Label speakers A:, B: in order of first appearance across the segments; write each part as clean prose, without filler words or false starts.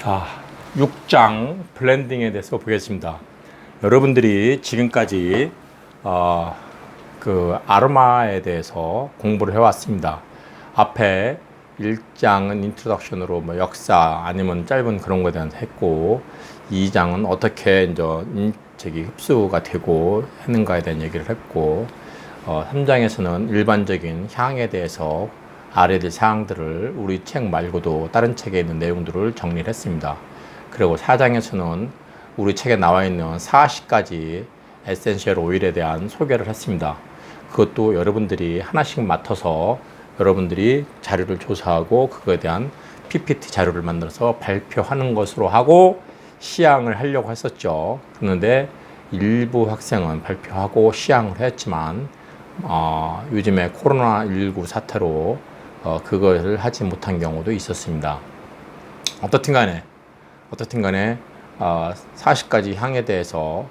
A: 자, 6장 블렌딩에 대해서 보겠습니다. 여러분들이 지금까지 아로마에 대해서 공부를 해왔습니다. 앞에 1장은 인트로덕션으로 뭐 역사 아니면 짧은 그런 거에 대한 했고, 2장은 어떻게 이제 흡수가 되고 하는가에 대한 얘기를 했고, 3장에서는 일반적인 향에 대해서 알아야 될 사항들을 우리 책 말고도 다른 책에 있는 내용들을 정리를 했습니다. 그리고 4장에서는 우리 책에 나와 있는 40가지 에센셜 오일에 대한 소개를 했습니다. 그것도 여러분들이 하나씩 맡아서 여러분들이 자료를 조사하고 그거에 대한 PPT 자료를 만들어서 발표하는 것으로 하고 시향을 하려고 했었죠. 그런데 일부 학생은 발표하고 시향을 했지만 요즘에 코로나19 사태로 그것을 하지 못한 경우도 있었습니다. 어떻든 간에 40가지 향에 대해서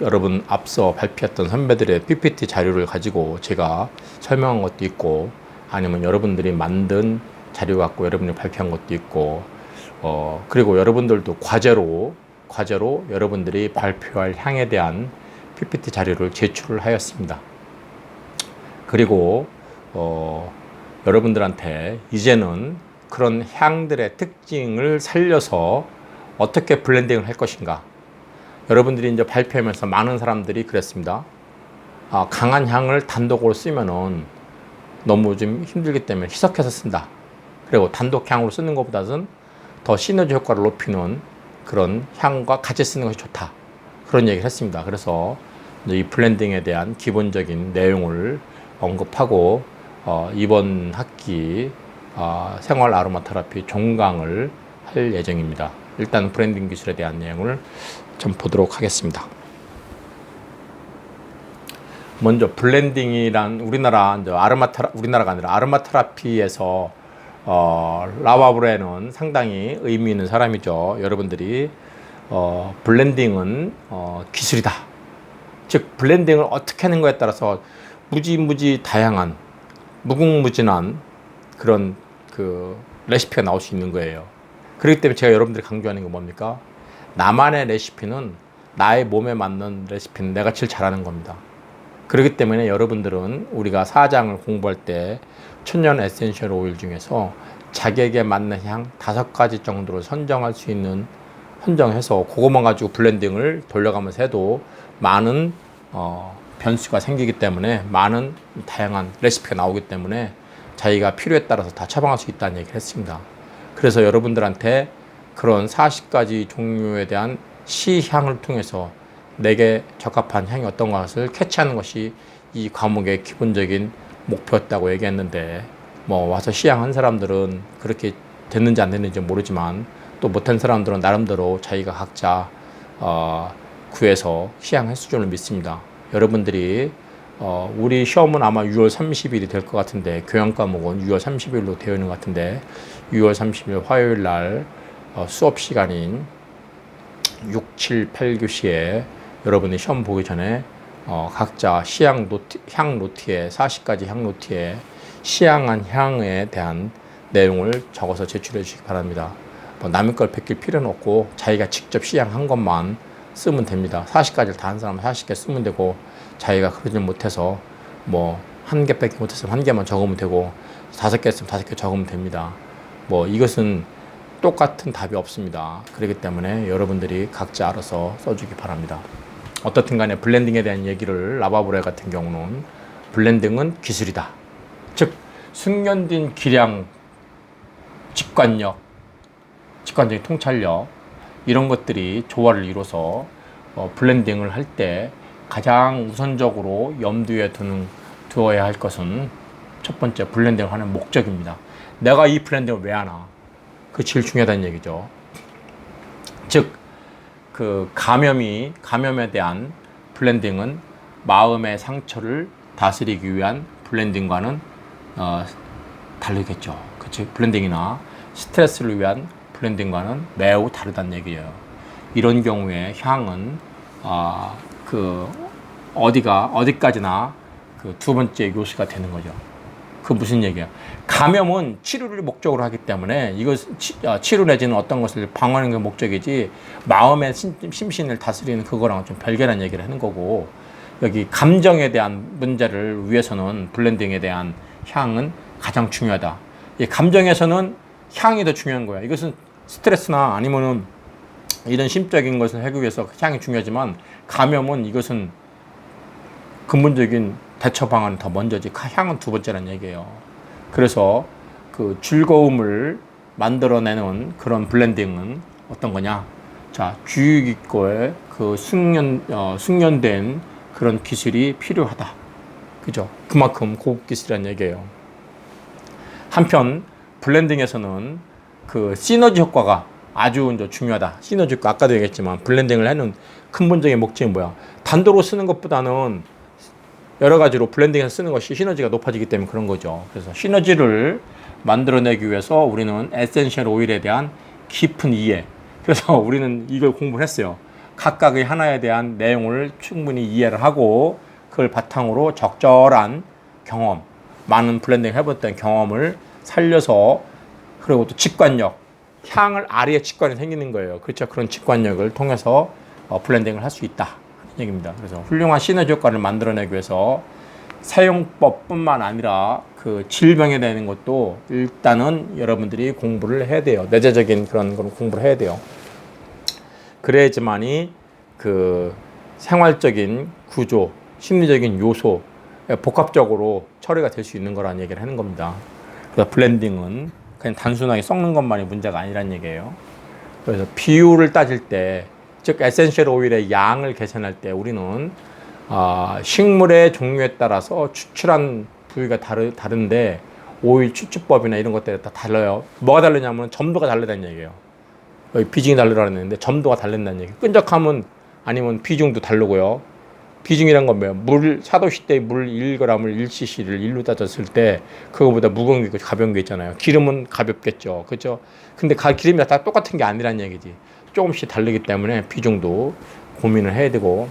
A: 여러분 앞서 발표했던 선배들의 PPT 자료를 가지고 제가 설명한 것도 있고, 아니면 여러분들이 만든 자료 갖고 여러분이 발표한 것도 있고, 그리고 여러분들도 과제로 여러분들이 발표할 향에 대한 PPT 자료를 제출을 하였습니다. 그리고 여러분들한테 이제는 그런 향들의 특징을 살려서 어떻게 블렌딩을 할 것인가. 여러분들이 이제 발표하면서 많은 사람들이 그랬습니다. 강한 향을 단독으로 쓰면은 너무 좀 힘들기 때문에 희석해서 쓴다. 그리고 단독 향으로 쓰는 것보다는 더 시너지 효과를 높이는 그런 향과 같이 쓰는 것이 좋다. 그런 얘기를 했습니다. 그래서 이 블렌딩에 대한 기본적인 내용을 언급하고 이번 학기 생활 아로마 테라피 종강을 할 예정입니다. 일단 브랜딩 기술에 대한 내용을 좀 보도록 하겠습니다. 먼저 블렌딩이란 우리나라가 아니라 아로마 테라피에서 라바브레는 상당히 의미 있는 사람이죠. 여러분들이 블렌딩은 기술이다. 즉 블렌딩을 어떻게 하는 거에 따라서 무지 다양한 무궁무진한 그런 레시피가 나올 수 있는 거예요. 그렇기 때문에 제가 여러분들이 강조하는 게 뭡니까? 나만의 레시피는, 나의 몸에 맞는 레시피는 내가 제일 잘하는 겁니다. 그렇기 때문에 여러분들은 우리가 4장을 공부할 때 천연 에센셜 오일 중에서 자기에게 맞는 향 5가지 정도를 선정해서 그것만 가지고 블렌딩을 돌려가면서 해도 많은 변수가 생기기 때문에, 많은 다양한 레시피가 나오기 때문에 자기가 필요에 따라서 다 처방할 수 있다는 얘기를 했습니다. 그래서 여러분들한테 그런 40가지 종류에 대한 시향을 통해서 내게 적합한 향이 어떤 것을 캐치하는 것이 이 과목의 기본적인 목표였다고 얘기했는데, 와서 시향한 사람들은 그렇게 됐는지 안 됐는지 모르지만, 또 못한 사람들은 나름대로 자기가 각자 구해서 시향할 수준을 믿습니다. 여러분들이 우리 시험은 아마 6월 30일이 될 것 같은데, 교양 과목은 6월 30일로 되어 있는 것 같은데, 6월 30일 화요일 날 수업 시간인 6, 7, 8교시에 여러분이 시험 보기 전에 각자 향 노트에 40가지 향 노트에 시향한 향에 대한 내용을 적어서 제출해 주시기 바랍니다. 남의 걸 베낄 필요는 없고 자기가 직접 시향한 것만 쓰면 됩니다. 40가지를 다 한 사람은 40개 쓰면 되고, 자기가 그러지 못해서 한 개밖에 못했으면 한 개만 적으면 되고, 5개 했으면 5개 적으면 됩니다. 이것은 똑같은 답이 없습니다. 그렇기 때문에 여러분들이 각자 알아서 써주기 바랍니다. 어떻든 간에 블렌딩에 대한 얘기를, 라바브레 같은 경우는 블렌딩은 기술이다. 즉 숙련된 기량, 직관적인 통찰력, 이런 것들이 조화를 이뤄서 블렌딩을 할 때 가장 우선적으로 염두에 두어야 할 것은, 첫 번째 블렌딩을 하는 목적입니다. 내가 이 블렌딩을 왜 하나? 그게 제일 중요하다는 얘기죠. 즉 감염에 대한 블렌딩은 마음의 상처를 다스리기 위한 블렌딩과는 다르겠죠. 그치? 블렌딩이나 스트레스를 위한 블렌딩과는 매우 다르다는 얘기예요. 이런 경우에 향은 어디까지나 두 번째 요소가 되는 거죠. 그 무슨 얘기야? 감염은 치료를 목적으로 하기 때문에 이거 치료 내지는 어떤 것을 방어하는 게 목적이지 마음의 심신을 다스리는 그거랑은 좀 별개란 얘기를 하는 거고, 여기 감정에 대한 문제를 위해서는 블렌딩에 대한 향은 가장 중요하다. 이 감정에서는 향이 더 중요한 거야. 이것은 스트레스나 아니면은 이런 심적인 것을 하기 위해서 향이 중요하지만 감염은 이것은 근본적인 대처 방안은 더 먼저지 향은 두 번째라는 얘기예요. 그래서 그 즐거움을 만들어내는 그런 블렌딩은 어떤 거냐? 자, 주유기과의 그 숙련된 그런 기술이 필요하다. 그죠? 그만큼 고급 기술이라는 얘기예요. 한편 블렌딩에서는 그 시너지 효과가 아주 이제 중요하다. 시너지 효과 아까도 얘기했지만 블렌딩을 하는 근본적인 목적이 뭐야? 단도로 쓰는 것보다는 여러 가지로 블렌딩해서 쓰는 것이 시너지가 높아지기 때문에 그런 거죠. 그래서 시너지를 만들어내기 위해서 우리는 에센셜 오일에 대한 깊은 이해. 그래서 우리는 이걸 공부를 했어요. 각각의 하나에 대한 내용을 충분히 이해를 하고 그걸 바탕으로 적절한 경험, 많은 블렌딩 해봤던 경험을 살려서, 그리고 또 직관력, 향을 아래에 직관이 생기는 거예요. 그렇죠. 그런 직관력을 통해서 블렌딩을 할 수 있다. 얘기입니다. 그래서 훌륭한 시너지 효과를 만들어내기 위해서 사용법뿐만 아니라 그 질병에 대한 것도 일단은 여러분들이 공부를 해야 돼요. 내재적인 그런 걸 공부를 해야 돼요. 그래야지만이 그 생활적인 구조, 심리적인 요소 복합적으로 처리가 될 수 있는 거라는 얘기를 하는 겁니다. 그래서 블렌딩은 그냥 단순하게 섞는 것만이 문제가 아니란 얘기예요. 그래서 비율을 따질 때, 즉 에센셜 오일의 양을 계산할 때 우리는 식물의 종류에 따라서 추출한 부위가 다른데 오일 추출법이나 이런 것들이 다 달라요. 뭐가 다르냐면 점도가 다르다는 얘기예요. 비중이 다르다는 얘기인데 점도가 다른다는 얘기예요. 끈적하면 아니면 비중도 다르고요. 비중이란 건 뭐예요? 물, 사도시 때 물 1g을 1cc를 1로 따졌을 때 그거보다 무거운 게 있고 가벼운 게 있잖아요. 기름은 가볍겠죠. 그렇죠? 근데 기름이 다 똑같은 게 아니란 얘기지. 조금씩 다르기 때문에 비중도 고민을 해야 되고,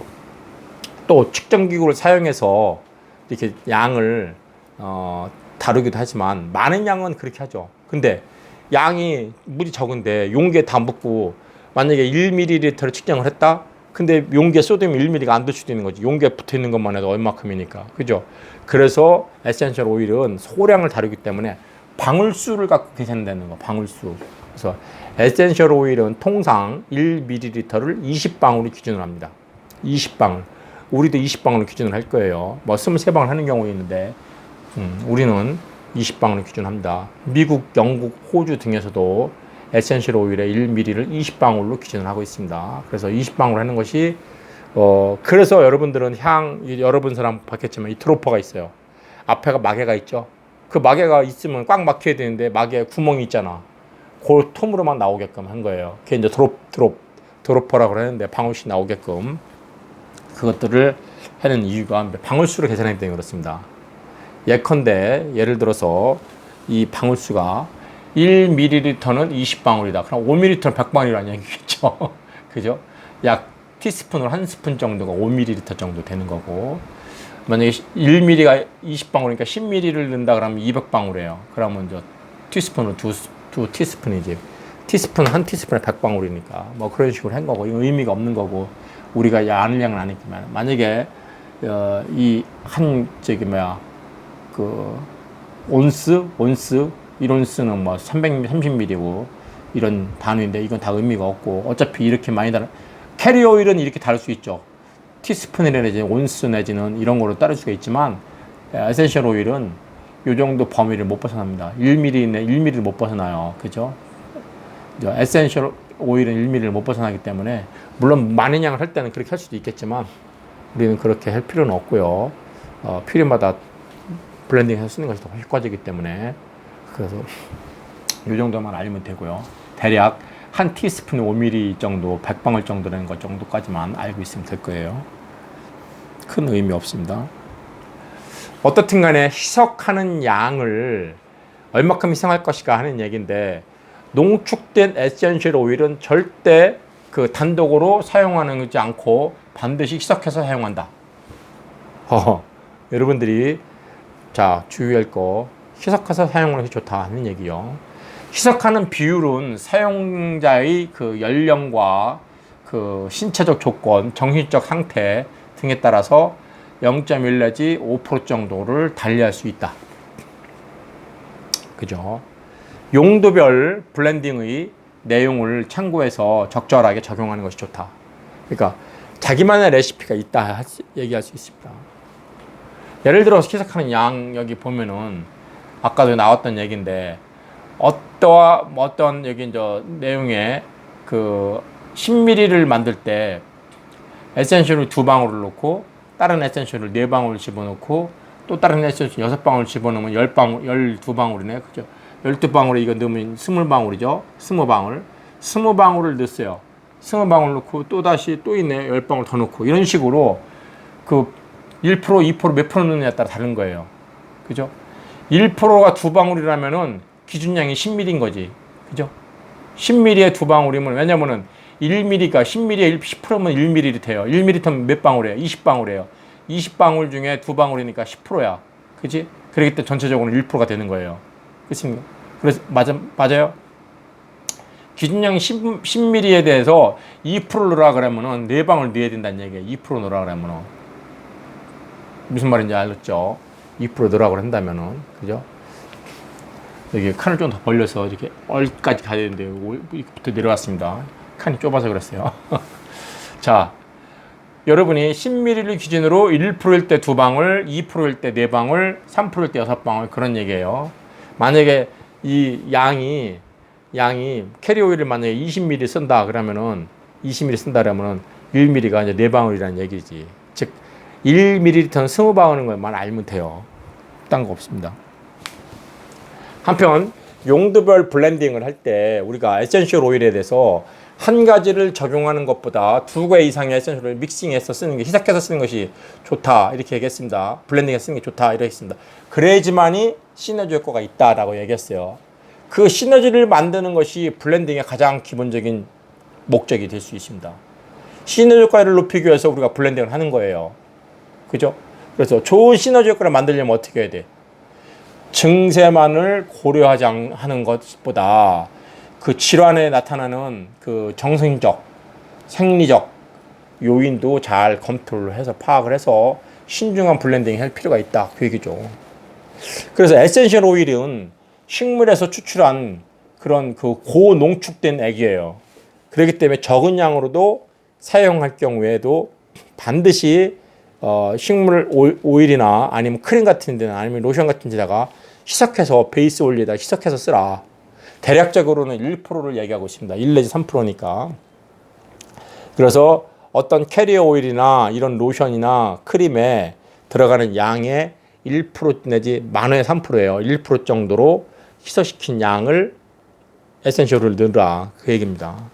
A: 또 측정기구를 사용해서 이렇게 양을 다루기도 하지만 많은 양은 그렇게 하죠. 근데 양이 물이 적은데 용기에 다 붓고 만약에 1ml를 측정을 했다? 근데 용기에 소디움 1ml가 안 될 수도 있는 거지. 용기에 붙어 있는 것만 해도 얼마큼이니까. 그죠? 그래서 에센셜 오일은 소량을 다루기 때문에 방울수를 갖고 계산되는 거, 방울수. 그래서 에센셜 오일은 통상 1ml를 20방울을 기준으로 합니다. 20방울. 우리도 20방울을 기준으로 할 거예요. 뭐 23방울 하는 경우 있는데, 우리는 20방울을 기준합니다. 미국, 영국, 호주 등에서도 에센셜 오일의 1ml를 20방울로 기준을 하고 있습니다. 그래서 20방울 하는 것이, 그래서 여러분들은 여러분 사람 봤겠지만 이 드로퍼가 있어요. 앞에가 마개가 있죠. 그 마개가 있으면 꽉 막혀야 되는데 마개에 구멍이 있잖아. 그 톰으로만 나오게끔 한 거예요. 그게 이제 드로퍼라고 하는데 방울씩 나오게끔 그것들을 하는 이유가 방울수를 계산하기 때문에 그렇습니다. 예컨대 예를 들어서 이 방울수가 1ml는 20방울이다. 그럼 5ml는 100방울이라는 얘기겠죠. 그죠? 약 티스푼으로 한 스푼 정도가 5ml 정도 되는 거고, 만약에 1ml가 20방울이니까 10ml를 넣는다 그러면 200방울이에요. 그러면 이제 티스푼으로 두 티스푼이지. 티스푼 한 티스푼에 100방울이니까 뭐 그런 식으로 한 거고, 이건 의미가 없는 거고, 우리가 아는 양은 아니지만 만약에 이 한 그 온스 1온스는 뭐 330ml고 이런 단위인데 이건 다 의미가 없고, 어차피 이렇게 많이 다른 캐리 오일은 이렇게 다를 수 있죠. 티스푼이나 내지는 온스 내지는 이런 거로 따를 수가 있지만 에센셜 오일은 이 정도 범위를 못 벗어납니다. 1ml를 못 벗어나요. 그죠? 에센셜 오일은 1ml를 못 벗어나기 때문에, 물론 많은 양을 할 때는 그렇게 할 수도 있겠지만 우리는 그렇게 할 필요는 없고요. 필요마다 블렌딩해서 쓰는 것이 더 효과적이기 때문에, 그래서 이 정도만 알면 되고요. 대략 한 티스푼 5ml 정도, 100방울 정도라는 것 정도까지만 알고 있으면 될 거예요. 큰 의미 없습니다. 어떻든 간에 희석하는 양을 얼마큼 희석할 것인가 하는 얘기인데, 농축된 에센셜 오일은 절대 그 단독으로 사용하는 것이 않고 반드시 희석해서 사용한다. 여러분들이 자 주의할 거, 희석해서 사용하는 게 좋다는 얘기요. 희석하는 비율은 사용자의 그 연령과 그 신체적 조건, 정신적 상태 등에 따라서 0.1 내지 5% 정도를 달리할 수 있다. 그죠? 용도별 블렌딩의 내용을 참고해서 적절하게 적용하는 것이 좋다. 그러니까 자기만의 레시피가 있다 얘기할 수 있습니다. 예를 들어서 희석하는 양 여기 보면은 아까도 나왔던 얘기인데 어떤 여기 저 내용에 그 10ml를 만들 때 에센셜을 2방울을 넣고 다른 에센셜을 4방울 집어넣고 또 다른 에센셜 6방울 집어넣으면 12방울이네. 그죠? 12방울에 이거 넣으면 20방울이죠. 20방울. 20방울을 넣었어요. 20방울 넣고 또 다시 또 있네. 10방울 더 넣고 이런 식으로 그 1%, 2% 몇 프로 넣느냐에 따라 다른 거예요. 그죠? 1%가 2방울이라면은 기준량이 10ml인 거지. 그죠? 10ml에 2방울이면, 왜냐면은 1ml가 10ml에 10%면 1ml 돼요. 1ml면 몇 방울이에요? 20방울이에요. 20방울 중에 2방울이니까 10%야. 그치? 그렇기 때문에 전체적으로 1%가 되는 거예요. 그렇습니까? 그래서, 맞아요? 기준량이 10ml에 대해서 2% 넣으라 그러면은 4방울 넣어야 된다는 얘기예요. 2% 넣으라 그러면은. 무슨 말인지 알았죠? 2% 넣으라고 한다면은. 그죠? 여기 칸을 좀 더 벌려서 이렇게 얼까지 가야 되는데 이거부터 내려왔습니다. 칸이 좁아서 그랬어요. 자, 여러분이 10ml를 기준으로 1%일 때 2방울, 2%일 때 4방울, 3%일 때 6방울 그런 얘기예요. 만약에 이 양이 캐리오일을 만약에 20ml 쓴다 그러면은 20ml 쓴다 그러면은 1ml가 이제 4방울이라는 얘기지. 즉 1ml는 20방울인 것만 알면 돼요. 딴 거 없습니다. 한편 용도별 블렌딩을 할 때 우리가 에센셜 오일에 대해서 한 가지를 적용하는 것보다 2개 이상의 에센셜을 믹싱해서 쓰는 게, 희석해서 쓰는 것이 좋다 이렇게 얘기했습니다. 블렌딩해서 쓰는 게 좋다 이렇게 했습니다. 그래야지만이 시너지 효과가 있다라고 얘기했어요. 그 시너지를 만드는 것이 블렌딩의 가장 기본적인 목적이 될 수 있습니다. 시너지 효과를 높이기 위해서 우리가 블렌딩을 하는 거예요. 그죠? 그래서 좋은 시너지 효과를 만들려면 어떻게 해야 돼? 증세만을 고려하지 않는 것보다 그 질환에 나타나는 그 정신적, 생리적 요인도 잘 검토를 해서 파악을 해서 신중한 블렌딩을 할 필요가 있다. 그 얘기죠. 그래서 에센셜 오일은 식물에서 추출한 그런 그 고농축된 액이에요. 그렇기 때문에 적은 양으로도 사용할 경우에도 반드시 식물 오일이나 아니면 크림 같은 데나 아니면 로션 같은 데다가 희석해서 베이스 오일에다 희석해서 쓰라. 대략적으로는 1%를 얘기하고 있습니다. 1 내지 3%니까. 그래서 어떤 캐리어 오일이나 이런 로션이나 크림에 들어가는 양의 1% 내지 많으면 3%예요. 1% 정도로 희석시킨 양을 에센셜 오일을 넣으라. 그 얘기입니다.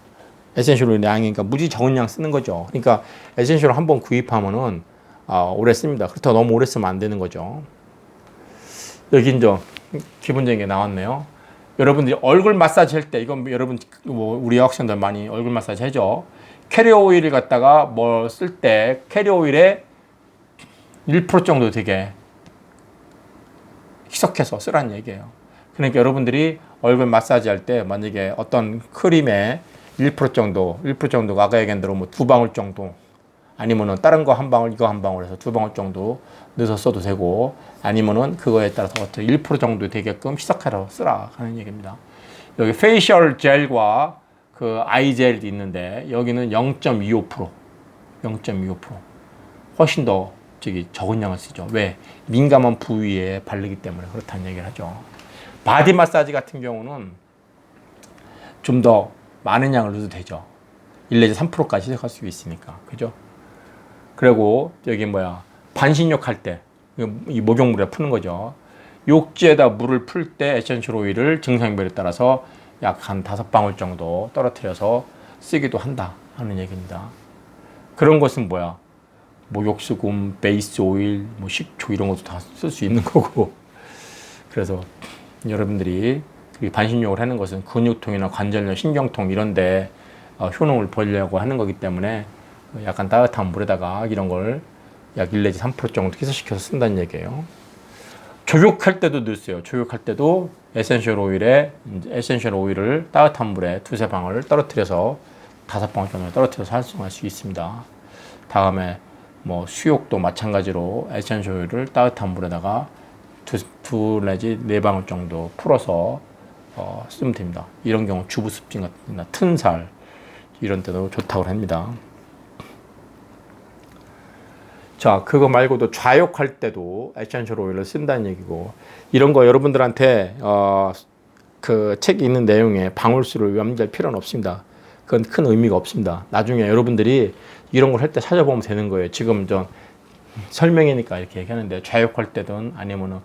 A: 에센셜 오일 양이니까 무지 적은 양 쓰는 거죠. 그러니까 에센셜을 한번 구입하면은 오래 씁니다. 그렇다고 너무 오래 쓰면 안 되는 거죠. 여기 이제 기본적인 게 나왔네요. 여러분들이 얼굴 마사지 할 때, 이건 여러분 우리 학생들 많이 얼굴 마사지 하죠. 캐리어 오일을 갖다가 뭐 쓸 때 캐리어 오일에 1% 정도 되게 희석해서 쓰라는 얘기예요. 그러니까 여러분들이 얼굴 마사지 할 때 만약에 어떤 크림에 1% 정도가 아까 얘기한 대로 뭐 2방울 정도, 아니면은 다른 거 한 방울, 이거 한 방울 해서 2방울 정도 넣어서 써도 되고, 아니면은 그거에 따라서 어떤 1% 정도 되게끔 희석해서 쓰라 하는 얘기입니다. 여기 페이셜 젤과 그 아이 젤이 있는데 여기는 0.25%, 훨씬 더 적은 양을 쓰죠. 왜? 민감한 부위에 바르기 때문에 그렇다는 얘기를 하죠. 바디 마사지 같은 경우는 좀 더 많은 양을 넣어도 되죠. 1 내지 3%까지 희석할 수 있으니까. 그죠? 그리고 여기 반신욕 할 때 이 목욕물에 푸는 거죠. 욕지에다 물을 풀 때 에센셜 오일을 증상별에 따라서 약 한 5방울 정도 떨어뜨려서 쓰기도 한다 하는 얘기입니다. 그런 것은 목욕수금, 베이스 오일, 식초 이런 것도 다 쓸 수 있는 거고. 그래서 여러분들이 반신욕을 하는 것은 근육통이나 관절염, 신경통 이런데 효능을 보려고 하는 거기 때문에 약간 따뜻한 물에다가 이런 걸 약 1 내지 3% 정도 희석시켜서 쓴다는 얘기예요. 조욕할 때도 넣었어요. 조욕할 때도 에센셜 오일을 따뜻한 물에 두세 방울 떨어뜨려서 5방울 정도 떨어뜨려서 활성화할 수 있습니다. 다음에 뭐 수욕도 마찬가지로 에센셜 오일을 따뜻한 물에다가 두 내지 4방울 정도 풀어서 쓰면 됩니다. 이런 경우 주부습진 같은 데나 튼살 이런 데도 좋다고 합니다. 자, 그거 말고도 좌욕할 때도 에센셜 오일을 쓴다는 얘기고, 이런 거 여러분들한테 그 책에 있는 내용에 방울수를 염두할 필요는 없습니다. 그건 큰 의미가 없습니다. 나중에 여러분들이 이런 걸 할 때 찾아보면 되는 거예요. 지금 전 설명이니까 이렇게 얘기하는데, 좌욕할 때든 아니면은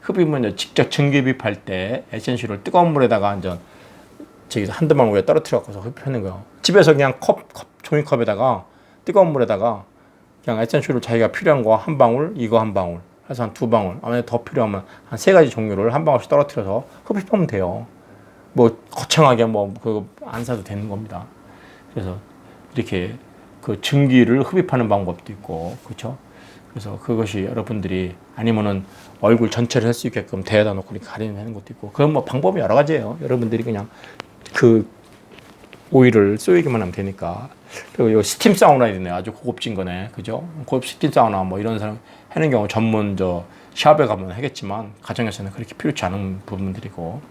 A: 흡입은 직접 증기흡입할 때 에센셜을 뜨거운 물에다가 완전 저기 한두 방울에 떨어뜨려 갖고서 흡입하는 거예요. 집에서 그냥 종이컵에다가 뜨거운 물에다가 그냥 에센셜을 자기가 필요한 거 한 방울, 이거 한 방울 해서 한 2방울, 아니면 더 필요하면 한 3가지 종류를 한 방울씩 떨어뜨려서 흡입하면 돼요. 뭐 거창하게 뭐 그거 안 사도 되는 겁니다. 그래서 이렇게 그 증기를 흡입하는 방법도 있고, 그렇죠? 그래서 그것이 여러분들이 아니면은 얼굴 전체를 할 수 있게끔 대에다 놓고 이렇게 가리는 것도 있고, 그건 뭐 방법이 여러 가지예요. 여러분들이 그냥 그 오일을 쏘이기만 하면 되니까. 그리고 이 스팀 사우나 있네요. 아주 고급진 거네, 그죠? 고급 스팀 사우나 뭐 이런 사람 하는 경우 전문 샵에 가면 하겠지만, 가정에서는 그렇게 필요치 않은 부분들이고,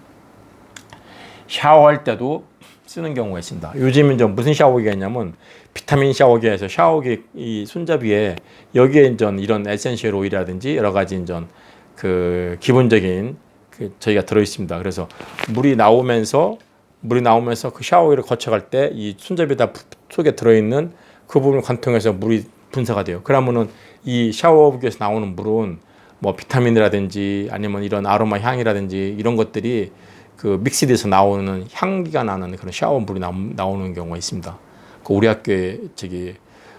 A: 샤워할 때도 쓰는 경우가 있습니다. 요즘은 무슨 샤워기가 있냐면 비타민 샤워기에서 샤워기 이 손잡이에 여기에 이런 에센셜 오일이라든지 여러 가지 그 기본적인 저희가 들어 있습니다. 그래서 물이 나오면서 그 샤워기를 거쳐갈 때 이 손잡이다 속에 들어 있는 그 부분을 관통해서 물이 분사가 돼요. 그러면은 이 샤워기에서 나오는 물은 뭐 비타민이라든지 아니면 이런 아로마 향이라든지 이런 것들이 그 믹스돼서 나오는 향기가 나는 그런 샤워물이 나오는 경우가 있습니다. 그 우리 학교에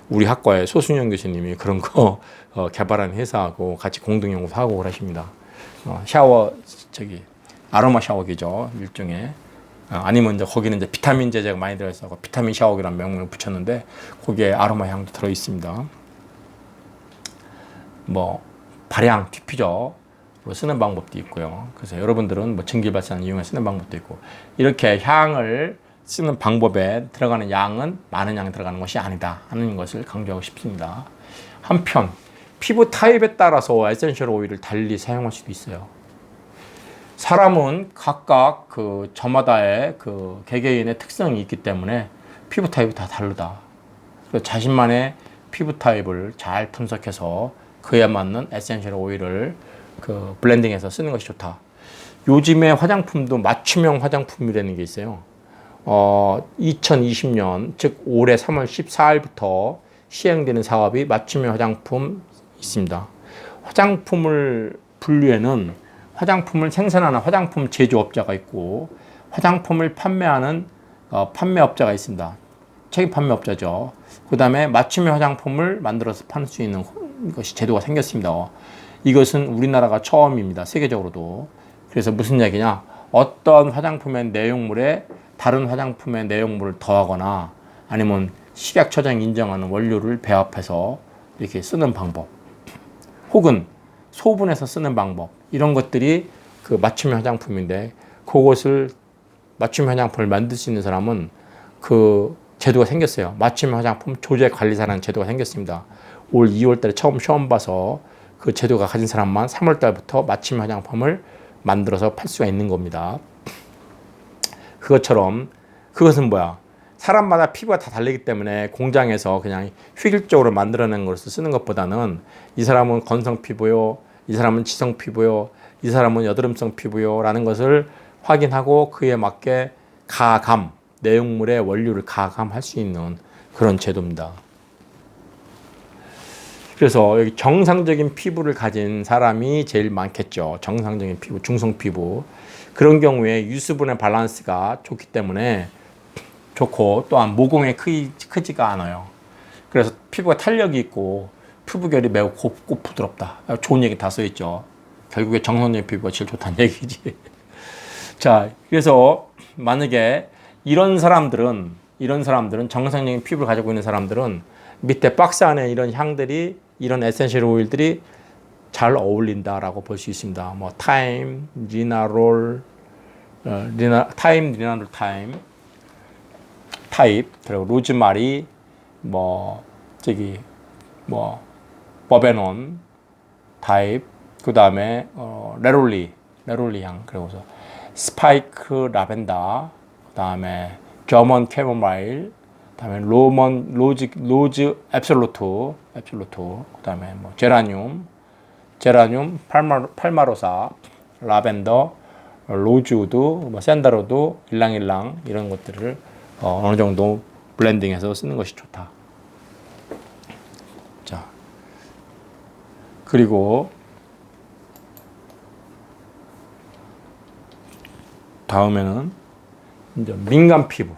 A: 우리 학과의 소순영 교수님이 그런 거 개발한 회사하고 같이 공동 연구하고 그러십니다. 아로마 샤워기죠, 일종의. 아니면 거기는 비타민 제제가 많이 들어있어 비타민 샤워기라는 명명을 붙였는데 거기에 아로마 향도 들어 있습니다. 뭐 발향 디퓨저로 쓰는 방법도 있고요. 그래서 여러분들은 뭐 전기 발산 이용해 쓰는 방법도 있고, 이렇게 향을 쓰는 방법에 들어가는 양은 많은 양이 들어가는 것이 아니다 하는 것을 강조하고 싶습니다. 한편 피부 타입에 따라서 에센셜 오일을 달리 사용할 수도 있어요. 사람은 각각 저마다의 개개인의 특성이 있기 때문에 피부 타입이 다 다르다. 자신만의 피부 타입을 잘 분석해서 그에 맞는 에센셜 오일을 블렌딩해서 쓰는 것이 좋다. 요즘에 화장품도 맞춤형 화장품이라는 게 있어요. 2020년, 즉 올해 3월 14일부터 시행되는 사업이 맞춤형 화장품 있습니다. 화장품을 분류에는 화장품을 생산하는 화장품 제조업자가 있고, 화장품을 판매하는 판매업자가 있습니다. 책임 판매업자죠. 그 다음에 맞춤형 화장품을 만들어서 팔 수 있는 것이 제도가 생겼습니다. 이것은 우리나라가 처음입니다. 세계적으로도. 그래서 무슨 얘기냐? 어떤 화장품의 내용물에 다른 화장품의 내용물을 더하거나 아니면 식약처장 인정하는 원료를 배합해서 이렇게 쓰는 방법, 혹은 소분해서 쓰는 방법, 이런 것들이 맞춤형 화장품인데, 그것을 맞춤형 화장품을 만들 수 있는 사람은 제도가 생겼어요. 맞춤형 화장품 조제관리사라는 제도가 생겼습니다. 올 2월 달에 처음 시험 봐서 그 제도가 가진 사람만 3월 달부터 맞춤형 화장품을 만들어서 팔 수가 있는 겁니다. 그것은 뭐야? 사람마다 피부가 다 다르기 때문에 공장에서 그냥 획일적으로 만들어낸 것을 쓰는 것보다는, 이 사람은 건성 피부요, 이 사람은 지성 피부요, 이 사람은 여드름성 피부요 라는 것을 확인하고 그에 맞게 내용물의 원료를 가감할 수 있는 그런 제도입니다. 그래서 여기 정상적인 피부를 가진 사람이 제일 많겠죠. 정상적인 피부, 중성 피부. 그런 경우에 유수분의 밸런스가 좋기 때문에 좋고, 또한 모공이 크지가 않아요. 그래서 피부가 탄력이 있고 피부결이 매우 곱고 부드럽다. 좋은 얘기 다 써있죠. 결국에 정상적인 피부가 제일 좋다는 얘기지. 자, 그래서 만약에 이런 사람들은 정상적인 피부를 가지고 있는 사람들은 밑에 박스 안에 이런 향들이, 이런 에센셜 오일들이 잘 어울린다라고 볼 수 있습니다. 뭐 타임, 리나롤, 타임, 리나롤 타임, 타입, 그리고 로즈마리, 뭐 저기 뭐 버베논 타입, 그 다음에 레롤리 향, 그리고서 스파이크 라벤더, 그 다음에 저먼 캐모마일, 그 다음에 로즈 앱솔루트, 그 다음에 뭐 제라늄, 팔마로사, 라벤더, 로즈우드, 뭐 샌다로드, 일랑일랑 이런 것들을 어느 정도 블렌딩해서 쓰는 것이 좋다. 자, 그리고 다음에는 이제 민감 피부,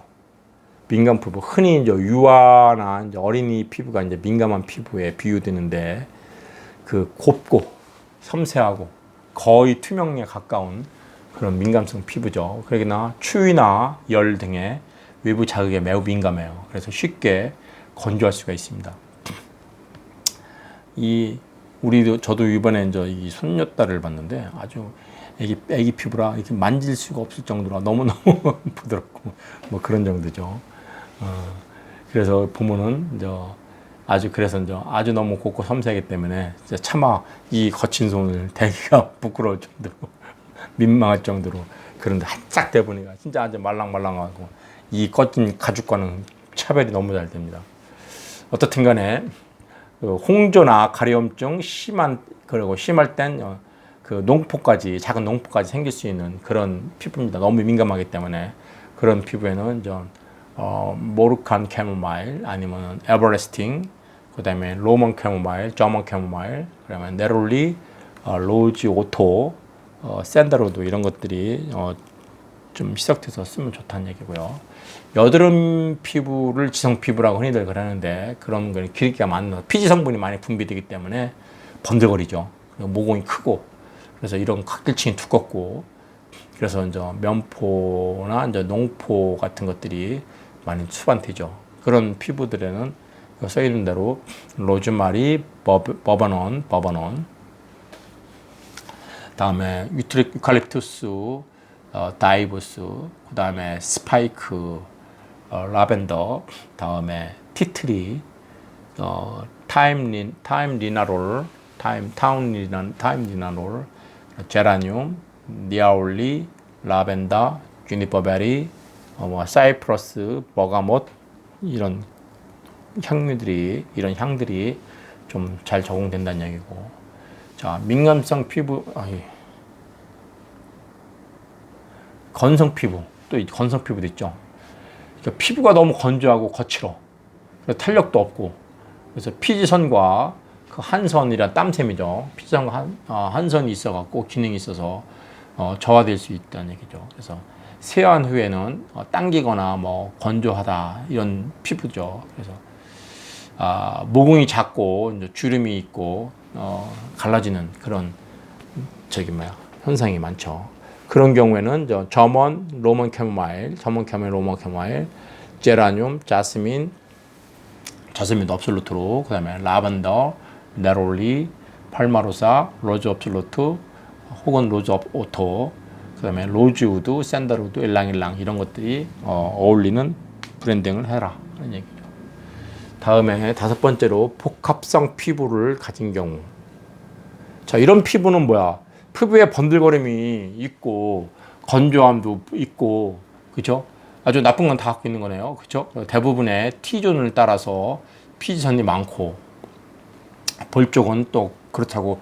A: 흔히 이제 유아나 이제 어린이 피부가 이제 민감한 피부에 비유되는데, 그 곱고 섬세하고 거의 투명에 가까운 그런 민감성 피부죠. 그러나 추위나 열 등의 외부 자극에 매우 민감해요. 그래서 쉽게 건조할 수가 있습니다. 저도 이번에 이제 이 손녀딸을 봤는데 아주 애기 피부라 이렇게 만질 수가 없을 정도로 너무너무 부드럽고 뭐 그런 정도죠. 그래서 보면은 그래서 아주 너무 곱고 섬세하기 때문에 차마 이 거친 손을 대기가 부끄러울 정도로 민망할 정도로, 그런데 한짝 대보니까 진짜 아주 말랑말랑하고 이 거친 가죽과는 차별이 너무 잘 됩니다. 어떻든 간에 홍조나 가려움증 그리고 심할 땐 그 농포까지, 작은 농포까지 생길 수 있는 그런 피부입니다. 너무 민감하기 때문에 그런 피부에는 모르칸 캐모마일, 아니면 에버레스팅, 그 다음에 로먼 캐모마일, 저먼 캐모마일, 그다음에 네롤리, 로즈 오토, 샌다로드 이런 것들이 좀 희석돼서 쓰면 좋다는 얘기고요. 여드름 피부를 지성 피부라고 흔히들 그러는데, 그런 건 기름기가 많은 피지 성분이 많이 분비되기 때문에 번들거리죠. 모공이 크고, 그래서 이런 각질층이 두껍고, 그래서 면포나 농포 같은 것들이 많이 수반되죠. 그런 피부들에는 써 있는 대로 로즈마리, 버버논, 다음에 유칼립투스, 다이브스, 그 다음에 스파이크, 라벤더, 다음에 티트리, 타임 리나롤, 제라늄, 니아올리, 라벤더, 주니퍼베리, 사이프러스, 버가못, 이런 향들이 좀 잘 적용된다는 얘기고. 자, 민감성 피부, 건성 피부, 또 건성 피부도 있죠. 그러니까 피부가 너무 건조하고 거칠어. 탄력도 없고, 그래서 피지선과 그 한선이란 땀샘이죠. 피지선과 한선이 있어갖고 기능이 있어서 저하될 수 있다는 얘기죠. 그래서 세안 후에는 당기거나 뭐 건조하다 이런 피부죠. 그래서 모공이 작고 이제 주름이 있고 갈라지는 그런 현상이 많죠. 그런 경우에는 로먼 캐모마일, 제라늄, 자스민 업솔루트로, 그 다음에 라벤더, 네롤리, 팔마로사, 로즈 업솔루트, 혹은 로즈 오토, 그 다음에 로즈우드, 샌달우드, 일랑일랑 이런 것들이 어울리는 브랜딩을 해라 하는 얘기죠. 다음에 5번째로 복합성 피부를 가진 경우. 자, 이런 피부는 뭐야? 피부에 번들거림이 있고 건조함도 있고, 그죠? 아주 나쁜 건 다 갖고 있는 거네요. 그죠? 대부분의 T존을 따라서 피지선이 많고, 볼 쪽은 또 그렇다고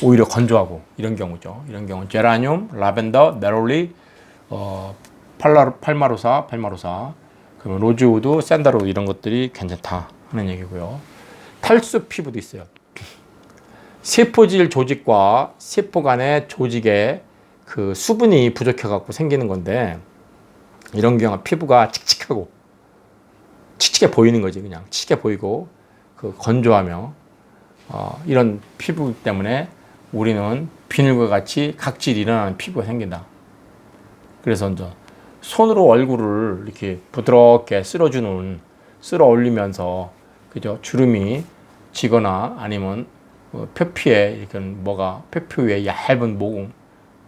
A: 오히려 건조하고 이런 경우죠. 이런 경우 제라늄, 라벤더, 네롤리, 팔마로사, 그러면 로즈우드, 샌다로드 이런 것들이 괜찮다 하는 얘기고요. 탈수 피부도 있어요. 세포질 조직과 세포 간의 조직에 그 수분이 부족해 갖고 생기는 건데, 이런 경우 피부가 칙칙해 보이는 거지. 그냥 칙해 보이고 그 건조하며 이런 피부 때문에 우리는 비늘과 같이 각질이 일어나는 피부가 생긴다. 그래서 손으로 얼굴을 이렇게 부드럽게 쓸어 올리면서, 그죠? 주름이 지거나 아니면 표피에 이렇게 뭐가 표피 위에 얇은 모공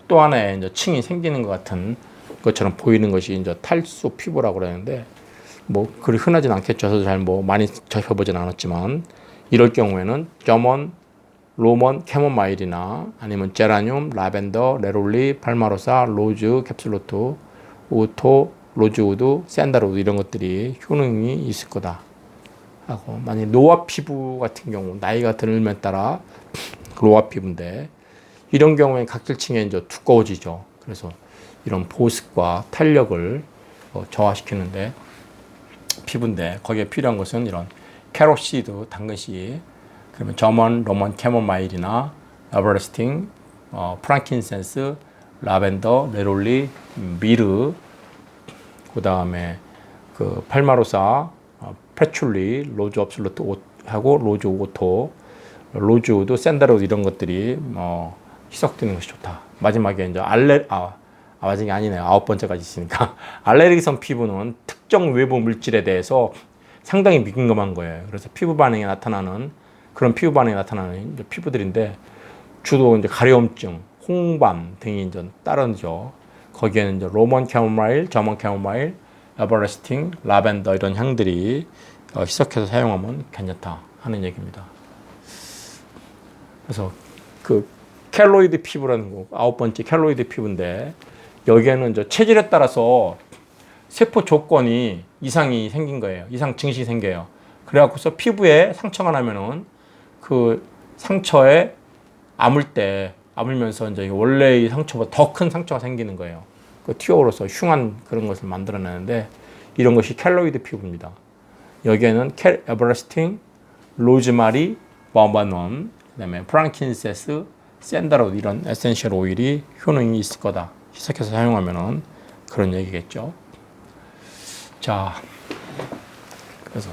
A: 또 하나의 이제 층이 생기는 것 같은 것처럼 보이는 것이 이제 탈수 피부라고 그러는데 뭐 그리 흔하진 않겠죠. 저도 잘 뭐 많이 접해보진 않았지만 이럴 경우에는 점원, 로먼, 캐모마일이나 아니면 제라늄, 라벤더, 네롤리, 팔마로사, 로즈, 캡슐로트, 오토, 로즈우드, 샌달우드 이런 것들이 효능이 있을 거다 하고 만약 노화 피부 같은 경우 나이가 들면 따라 노화 피부인데 이런 경우에 각질층이 이제 두꺼워지죠. 그래서 이런 보습과 탄력을 저하시키는데 피부인데 거기에 필요한 것은 이런 캐롯시드, 당근씨, 그러면 점원, 로먼, 캐모마일이나 에버레스팅, 프랑킨센스, 라벤더, 네롤리, 미르, 그 다음에 그 팔마로사, 패출리, 로즈 업슬루트 하고 로즈 오토, 로즈우드, 샌달우드 이런 것들이 희석되는 것이 좋다. 마지막에 이제 마지막이 아니네요. 9번째까지 있으니까 알레르기성 피부는 특정 외부 물질에 대해서 상당히 민감한 거예요. 그래서 피부 반응이 나타나는 그런 피부 반응이 나타나는 이제 피부들인데 주로 이제 가려움증, 홍반 등이 이제 따르죠. 거기에는 이제 로먼 캐모마일, 점원 캐모마일, 에버레스팅, 라벤더 이런 향들이 희석해서 사용하면 괜찮다 하는 얘기입니다. 그래서 그 켈로이드 피부라는 거 9번째 켈로이드 피부인데 여기에는 이제 체질에 따라서 세포 조건이 이상이 생긴 거예요. 이상 증식이 생겨요. 그래갖고서 피부에 상처가 나면은 그 상처에 아물면서 이제 원래의 상처보다 더 큰 상처가 생기는 거예요. 그 튀어오르서 흉한 그런 것을 만들어내는데 이런 것이 켈로이드 피부입니다. 여기에는 에버레스팅, 로즈마리, 버바논, 그다음에 프랑킨센스, 샌달우드 이런 에센셜 오일이 효능이 있을 거다. 희석해서 사용하면은 그런 얘기겠죠. 자, 그래서